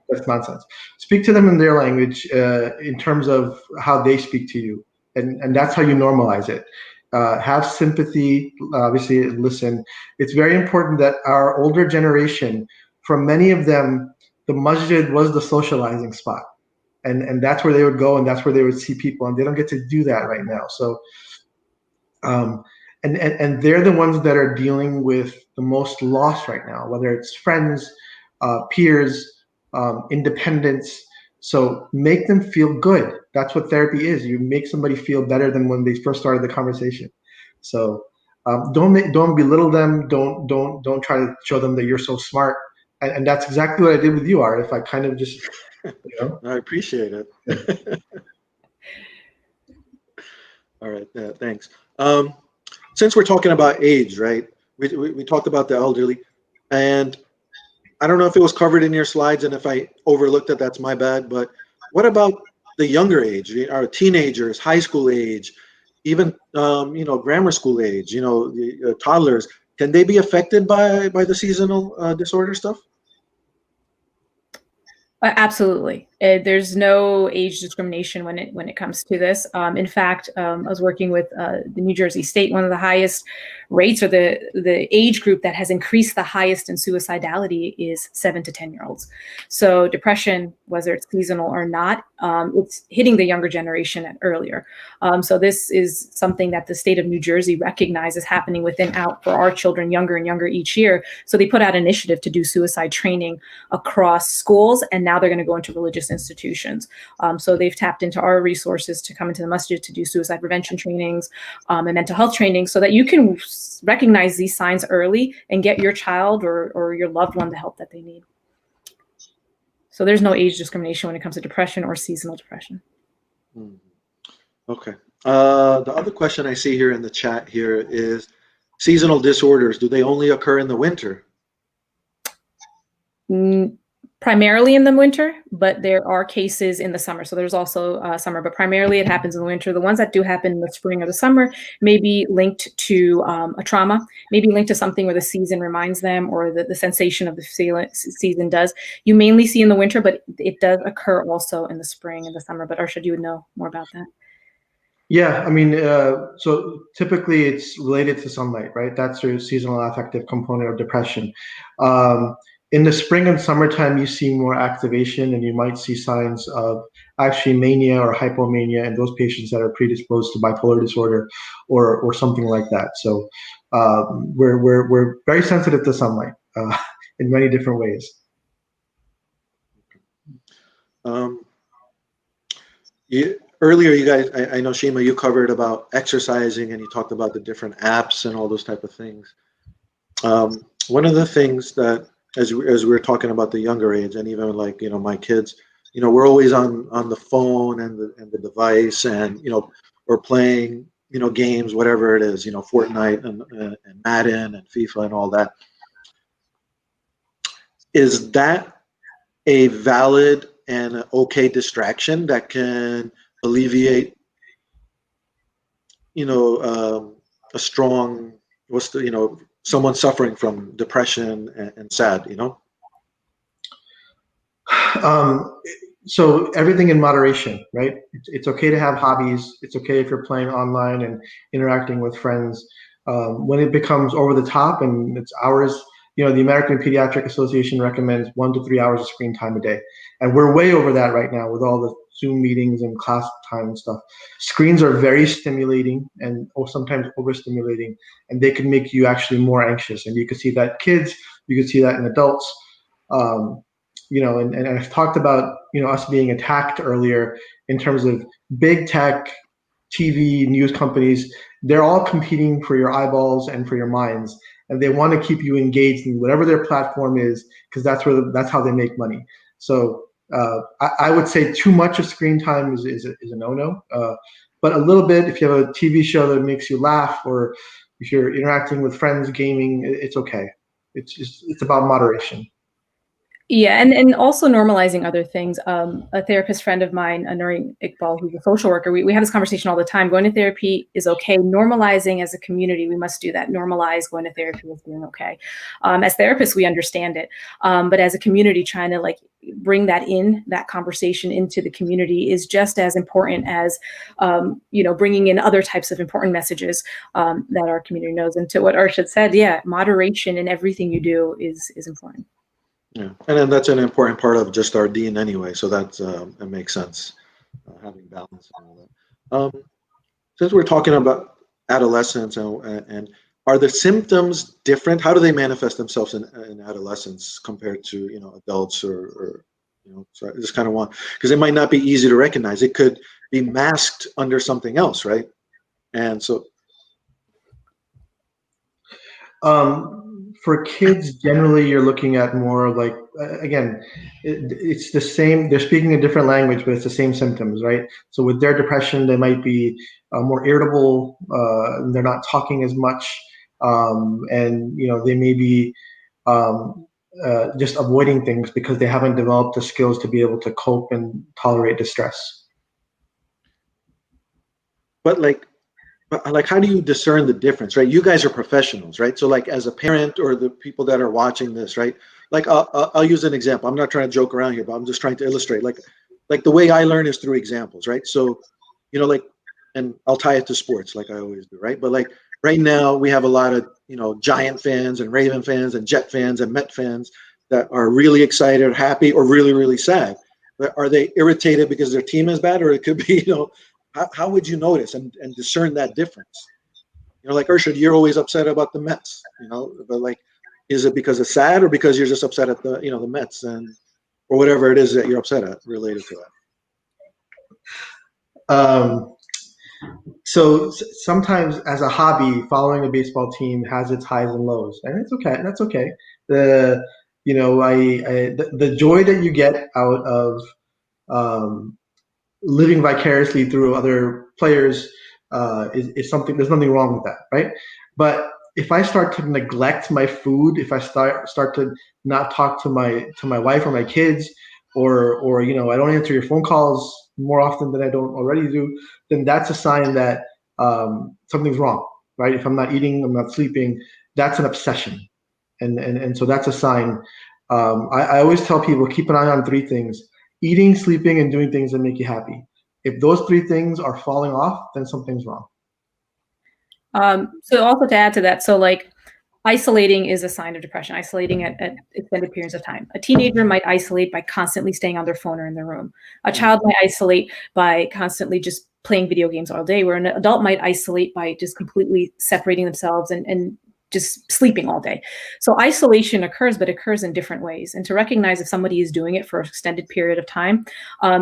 that's nonsense. Speak to them in their language, in terms of how they speak to you, and that's how you normalize it. Have sympathy, obviously listen. It's very important that our older generation, for many of them, the masjid was the socializing spot. And that's where they would go, and that's where they would see people, and they don't get to do that right now. So, and they're the ones that are dealing with the most loss right now, whether it's friends, peers, independence. So make them feel good. That's what therapy is. You make somebody feel better than when they first started the conversation. So don't belittle them. Don't try to show them that you're so smart. And that's exactly what I did with you, Art. If I kind of just, I appreciate it. All right, thanks. Since we're talking about age, right? We talked about the elderly, and I don't know if it was covered in your slides, and if I overlooked it, that's my bad. But what about the younger age, our teenagers, high school age, even grammar school age, the toddlers? Can they be affected by the seasonal disorder stuff? Absolutely. There's no age discrimination when it comes to this. In fact, I was working with the New Jersey State. One of the highest rates, or the age group that has increased the highest in suicidality, is 7 to 10-year-olds. So depression, whether it's seasonal or not, it's hitting the younger generation earlier. So this is something that the state of New Jersey recognizes happening within out for our children younger and younger each year. So they put out an initiative to do suicide training across schools, and now they're going to go into religious institutions. So they've tapped into our resources to come into the masjid to do suicide prevention trainings and mental health training, so that you can recognize these signs early and get your child or your loved one the help that they need. So there's no age discrimination when it comes to depression or seasonal depression. Okay. The other question I see here in the chat here is, seasonal disorders, do they only occur in the winter? Primarily in the winter, but there are cases in the summer. So there's also summer, but primarily it happens in the winter. The ones that do happen in the spring or the summer may be linked to a trauma, maybe linked to something where the season reminds them, or the sensation of the season does. You mainly see in the winter, but it does occur also in the spring and the summer. But Arshad, you would know more about that. Yeah, I mean, so typically it's related to sunlight, right? That's your seasonal affective component of depression. In the spring and summertime, you see more activation, and you might see signs of actually mania or hypomania in those patients that are predisposed to bipolar disorder or something like that. So we're very sensitive to sunlight in many different ways. Earlier, you guys, I know, Sheema, you covered about exercising, and you talked about the different apps and all those type of things. One of the things that, as we were talking about the younger age, and even like, my kids, we're always on the phone and the device, and, we're playing, games, whatever it is, Fortnite and Madden and FIFA and all that. Is that a valid and okay distraction that can alleviate, a strong, someone suffering from depression and sad, So everything in moderation, right? It's okay to have hobbies. It's okay if you're playing online and interacting with friends. When it becomes over the top and it's hours, the American Pediatric Association recommends 1 to 3 hours of screen time a day. And we're way over that right now with all the Zoom meetings and class time and stuff. Screens are very stimulating and sometimes overstimulating, and they can make you actually more anxious. And you can see that in kids, you can see that in adults. And I've talked about, us being attacked earlier in terms of big tech, TV, news companies. They're all competing for your eyeballs and for your minds. and they want to keep you engaged in whatever their platform is, because that's how they make money. So I would say too much of screen time is a no-no. But a little bit, if you have a TV show that makes you laugh, or if you're interacting with friends, gaming, it's okay. It's about moderation. Yeah, and also normalizing other things. A therapist friend of mine, Nuri Iqbal, who's a social worker, we have this conversation all the time. Going to therapy is okay. Normalizing as a community, we must do that. Normalize going to therapy as being okay. As therapists, we understand it. But as a community, trying to like bring that conversation into the community is just as important as, bringing in other types of important messages that our community knows. And to what Arshad said, yeah, moderation in everything you do is important. Yeah, and then that's an important part of just our DNA anyway. So that makes sense, having balance and all that. Since we're talking about adolescence, and are the symptoms different? How do they manifest themselves in adolescence compared to adults or So I just kind of want, because it might not be easy to recognize. It could be masked under something else, right? And so. For kids, generally, you're looking at more like, again, it's the same. They're speaking a different language, but it's the same symptoms, right? So with their depression, they might be more irritable. They're not talking as much, and they may be just avoiding things because they haven't developed the skills to be able to cope and tolerate distress. But how do you discern the difference, right? You guys are professionals, right? So like as a parent or the people that are watching this, right? Like I'll use an example. I'm not trying to joke around here, but I'm just trying to illustrate like the way I learn is through examples, right? So, and I'll tie it to sports like I always do, right? But like right now we have a lot of, Giant fans and Raven fans and Jet fans and Met fans that are really excited, happy, or really, really sad. But are they irritated because their team is bad? Or it could be, how would you notice and discern that difference? Like Arshad, you're always upset about the Mets, but like, is it because it's sad or because you're just upset at the, the Mets or whatever it is that you're upset at related to that? So sometimes as a hobby, following a baseball team has its highs and lows, and it's okay. That's okay. The joy that you get out of living vicariously through other players is something. There's nothing wrong with that, right? But if I start to neglect my food, if I start to not talk to my wife or my kids, or I don't answer your phone calls more often than I don't already do, then that's a sign that something's wrong, right? If I'm not eating, I'm not sleeping, that's an obsession, and so that's a sign. I always tell people, keep an eye on three things: eating, sleeping, and doing things that make you happy. If those three things are falling off, then something's wrong. So also to add to that, so like isolating is a sign of depression, isolating at extended periods of time. A teenager might isolate by constantly staying on their phone or in their room. A child might isolate by constantly just playing video games all day, where an adult might isolate by just completely separating themselves and just sleeping all day. So isolation occurs, but occurs in different ways. And to recognize if somebody is doing it for an extended period of time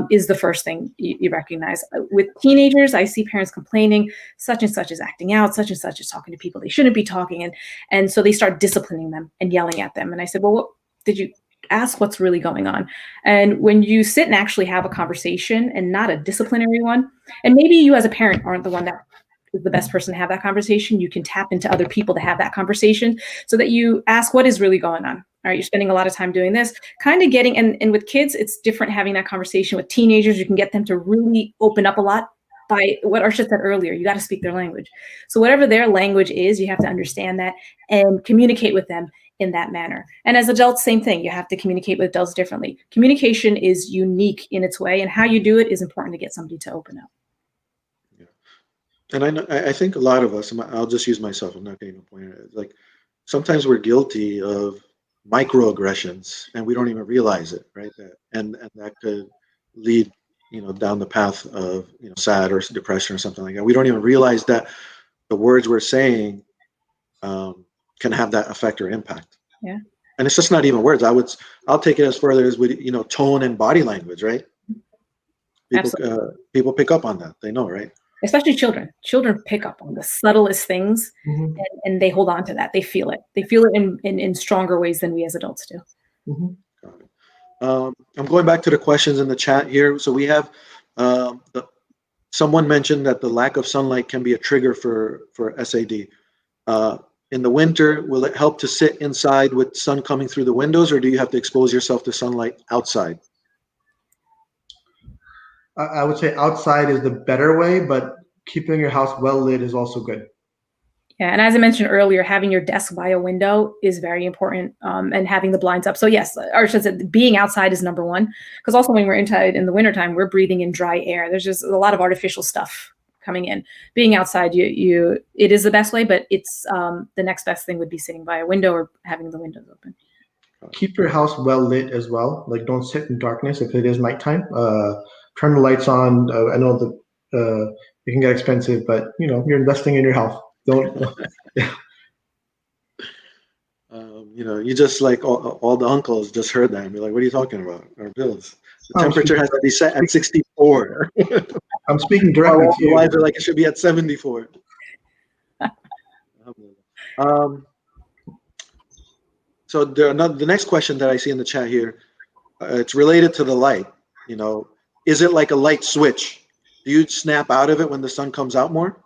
is the first thing you recognize. With teenagers, I see parents complaining, such and such is acting out, such and such is talking to people they shouldn't be talking. And so they start disciplining them and yelling at them. And I said, well, what did you ask what's really going on? And when you sit and actually have a conversation and not a disciplinary one, and maybe you as a parent aren't the one that is the best person to have that conversation, you can tap into other people to have that conversation so that you ask what is really going on. All right, you're spending a lot of time doing this, kind of getting, and with kids, it's different having that conversation. With teenagers, you can get them to really open up a lot by what Arshad said earlier. You got to speak their language. So whatever their language is, you have to understand that and communicate with them in that manner. And as adults, same thing. You have to communicate with adults differently. Communication is unique in its way, and how you do it is important to get somebody to open up. And I think a lot of us, I'll just use myself, I'm not getting a point at it. Like sometimes we're guilty of microaggressions and we don't even realize it, right? And that could lead, down the path of, sad or depression or something like that. We don't even realize that the words we're saying can have that effect or impact. Yeah. And it's just not even words. I'll take it as further as with, tone and body language, right? People pick up on that. They know, right? especially children. Children pick up on the subtlest things, Mm-hmm. and they hold on to that. They feel it. They feel it in stronger ways than we as adults do. Mm-hmm. Got it. I'm going back to the questions in the chat here. So we have someone mentioned that the lack of sunlight can be a trigger for SAD. In the winter, will it help to sit inside with sun coming through the windows, or do you have to expose yourself to sunlight outside? I would say outside is the better way, but keeping your house well lit is also good. Yeah, and as I mentioned earlier, having your desk by a window is very important, and having the blinds up. So yes, Arshad said being outside is number one, because also when we're inside in the wintertime, we're breathing in dry air. There's just a lot of artificial stuff coming in. Being outside, it is the best way, but it's the next best thing would be sitting by a window or having the windows open. Keep your house well lit as well. Like, don't sit in darkness if it is nighttime. Turn the lights on. I know that it can get expensive, but you're investing in your health. Don't. You just like all the uncles just heard that and be like, "What are you talking about? Our bills. The temperature has to be set at 64." I'm speaking directly to you. Wives are like, it should be at 74. So the next question that I see in the chat here, it's related to the light. Is it like a light switch? Do you snap out of it when the sun comes out more?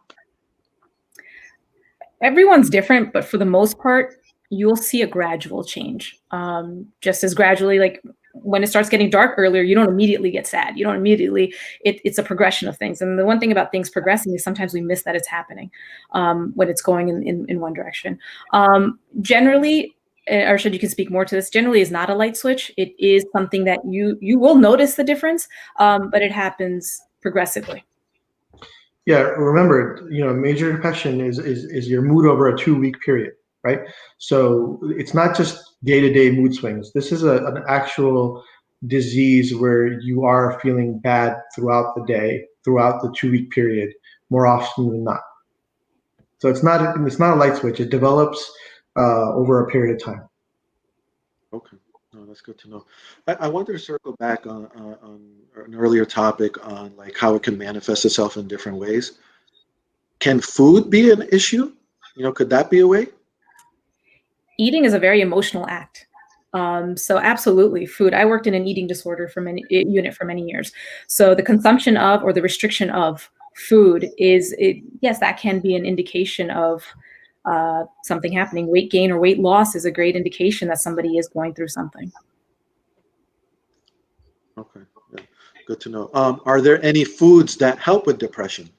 Everyone's different, but for the most part, you'll see a gradual change. Just as gradually, like when it starts getting dark earlier, you don't immediately get sad. You don't immediately, it's a progression of things. And the one thing about things progressing is sometimes we miss that it's happening when it's going in one direction. Generally, Arshad, you can speak more to this, generally is not a light switch. It is something that you will notice the difference, but it happens progressively. Yeah, remember, major depression is your mood over a 2-week period, right? So it's not just day-to-day mood swings. This is an actual disease where you are feeling bad throughout the day, throughout the 2-week period, more often than not. So it's not a light switch. It develops over a period of time. Okay. No, that's good to know. I wanted to circle back on an earlier topic on like how it can manifest itself in different ways. Can food be an issue? Could that be a way? Eating is a very emotional act. So absolutely, food. I worked in an eating disorder unit for many years. So the consumption of or the restriction of food yes, that can be an indication of something happening. Weight gain or weight loss is a great indication that somebody is going through something. Okay, yeah. Good to know. Are there any foods that help with depression?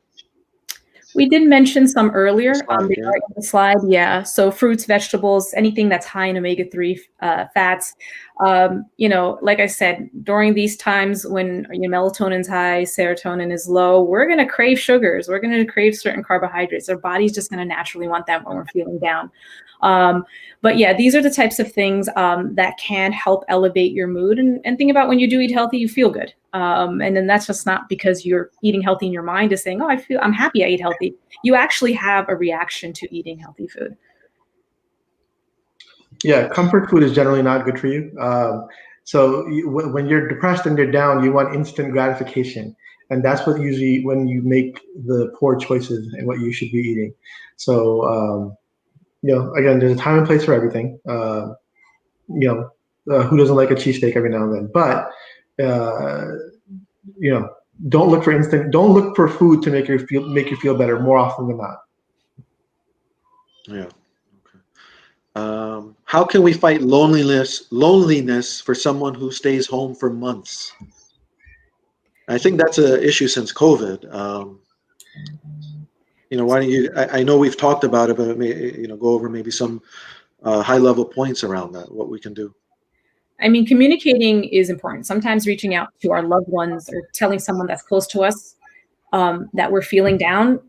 We did mention some earlier. They are in the slide, yeah. So fruits, vegetables, anything that's high in omega-3 fats. Like I said, during these times when melatonin's high, serotonin is low, we're going to crave sugars. We're going to crave certain carbohydrates. Our body's just going to naturally want that when we're feeling down. But yeah, these are the types of things that can help elevate your mood. And think about when you do eat healthy, you feel good. And then that's just not because you're eating healthy in your mind is saying, oh, I'm happy I eat healthy. You actually have a reaction to eating healthy food. Yeah, comfort food is generally not good for you. So when you're depressed and you're down, you want instant gratification. And that's what usually when you make the poor choices in what you should be eating. So, again, there's a time and place for everything. Who doesn't like a cheesesteak every now and then? But, don't look for food to make you feel better more often than not. Yeah. Okay. How can we fight loneliness for someone who stays home for months? I think that's an issue since COVID. Why don't you? I know we've talked about it, but go over maybe some high-level points around that. What we can do. I mean, communicating is important. Sometimes reaching out to our loved ones or telling someone that's close to us that we're feeling down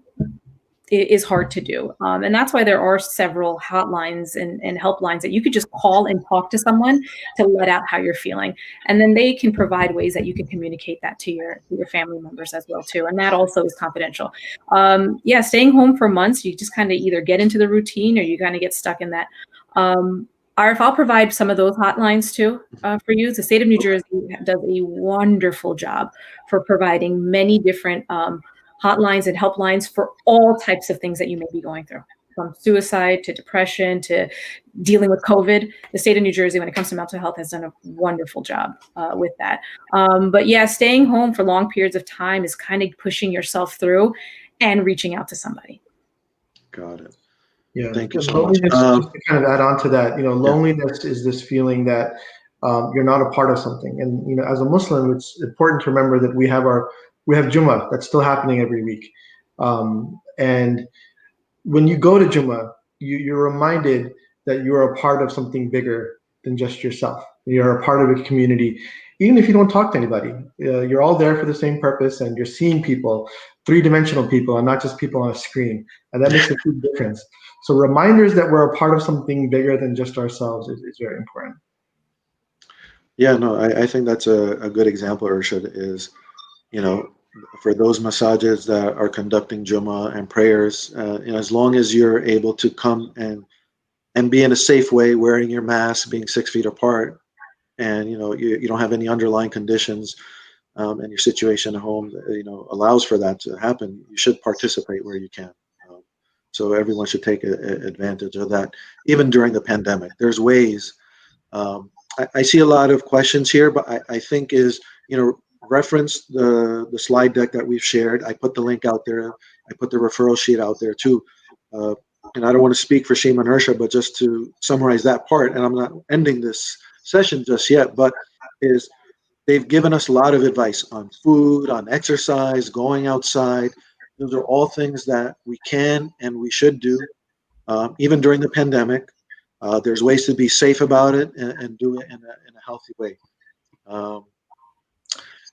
is hard to do. And that's why there are several hotlines and helplines that you could just call and talk to someone to let out how you're feeling. And then they can provide ways that you can communicate that to your family members as well too. And that also is confidential. Staying home for months, you just kind of either get into the routine or you kind of get stuck in that. I'll provide some of those hotlines too for you. The state of New Jersey does a wonderful job for providing many different hotlines and helplines for all types of things that you may be going through, from suicide to depression to dealing with COVID. The state of New Jersey, when it comes to mental health, has done a wonderful job with that. But yeah, staying home for long periods of time is kind of pushing yourself through and reaching out to somebody. Got it. Yeah. Thank you so much. Loneliness, just to kind of add on to that, loneliness is this feeling that you're not a part of something. And, as a Muslim, it's important to remember that we have Jummah that's still happening every week. And when you go to Jummah, you're reminded that you're a part of something bigger than just yourself. You're a part of a community. Even if you don't talk to anybody, you're all there for the same purpose, and you're seeing people, three-dimensional people, and not just people on a screen. And that makes a huge difference. So reminders that we're a part of something bigger than just ourselves is very important. Yeah, no, I think that's a good example, Arshad, is, for those masajids that are conducting Jummah and prayers, as long as you're able to come and be in a safe way, wearing your mask, being 6 feet apart, and you don't have any underlying conditions, and your situation at home allows for that to happen, you should participate where you can. So everyone should take advantage of that, even during the pandemic. There's ways. I see a lot of questions here, but I think reference the slide deck that we've shared. I put the link out there. I put the referral sheet out there too. And I don't want to speak for Sheema and Arshad, but just to summarize that part, and I'm not ending this session just yet, but they've given us a lot of advice on food, on exercise, going outside. Those are all things that we can and we should do, even during the pandemic. There's ways to be safe about it and do it in a healthy way.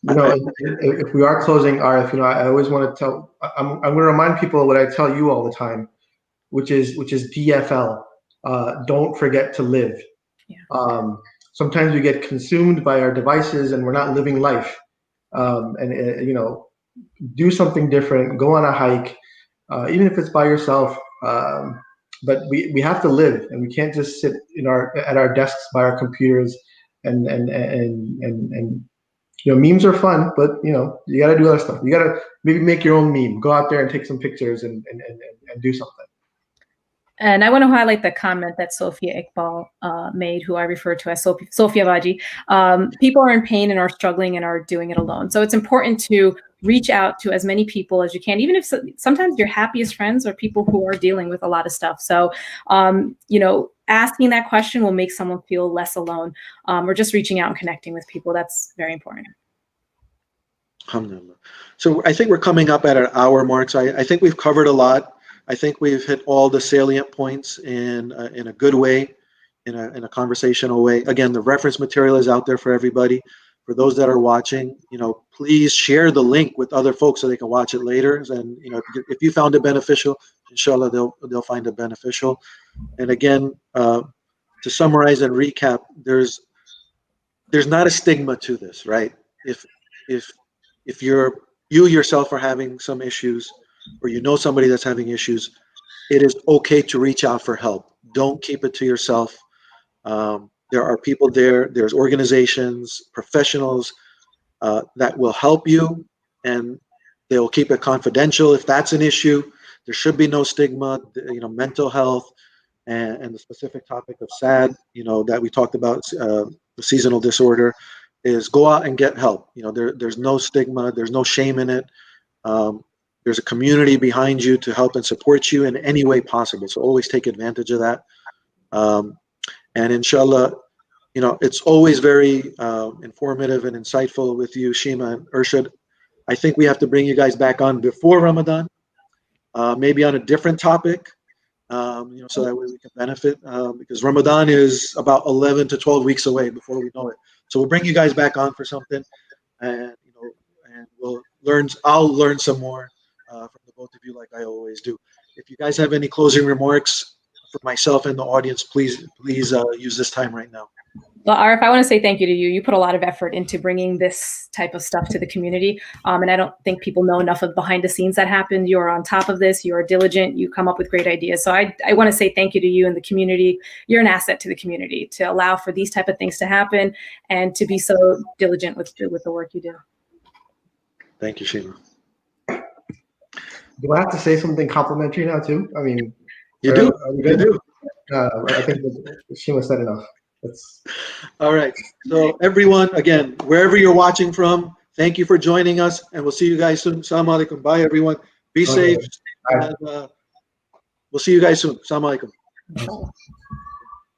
If we are closing, Arif, I always want to tell. I'm going to remind people what I tell you all the time, which is DFL. Don't forget to live. Yeah. Sometimes we get consumed by our devices and we're not living life. Do something different. Go on a hike, even if it's by yourself. But we have to live, and we can't just sit at our desks by our computers and memes are fun, but you got to do other stuff. You got to maybe make your own meme. Go out there and take some pictures and do something. And I want to highlight the comment that Sophia Iqbal made, who I refer to as Sophia Vaji. People are in pain and are struggling and are doing it alone. So it's important to reach out to as many people as you can, even if sometimes your happiest friends are people who are dealing with a lot of stuff. So, asking that question will make someone feel less alone, or just reaching out and connecting with people. That's very important. Alhamdulillah. So I think we're coming up at an hour mark. So I think we've covered a lot. I think we've hit all the salient points in a good way, in a conversational way. Again, the reference material is out there for everybody. For those that are watching, please share the link with other folks so they can watch it later. And if you found it beneficial, inshallah they'll find it beneficial. And again, to summarize and recap, there's not a stigma to this, right? If you yourself are having some issues, or somebody that's having issues, it is okay to reach out for help. Don't keep it to yourself. There are people there. There's organizations, professionals that will help you, and they'll keep it confidential if that's an issue. There should be no stigma. Mental health and the specific topic of SAD, that we talked about, the seasonal disorder, is go out and get help. There's no stigma. There's no shame in it. There's a community behind you to help and support you in any way possible. So always take advantage of that. And inshallah, it's always very informative and insightful with you, Sheema and Arshad. I think we have to bring you guys back on before Ramadan, maybe on a different topic, so that way we can benefit, because Ramadan is about 11 to 12 weeks away before we know it. So we'll bring you guys back on for something, and I'll learn some more from the both of you, like I always do. If you guys have any closing remarks for myself and the audience, please use this time right now. Well, Arif, I want to say thank you to you. You put a lot of effort into bringing this type of stuff to the community. And I don't think people know enough of behind the scenes that happened. You're on top of this. You're diligent. You come up with great ideas. So I want to say thank you to you and the community. You're an asset to the community to allow for these type of things to happen and to be so diligent with the work you do. Thank you, Sheema. Do I have to say something complimentary now too? I mean, You do. we You good? do. I think Sheema said enough. That's All right. So everyone, again, wherever you're watching from, thank you for joining us, and we'll see you guys soon. Assalamu alaikum. Bye, everyone. Be okay. safe, and we'll see you guys soon. Assalamu alaikum. Inshallah.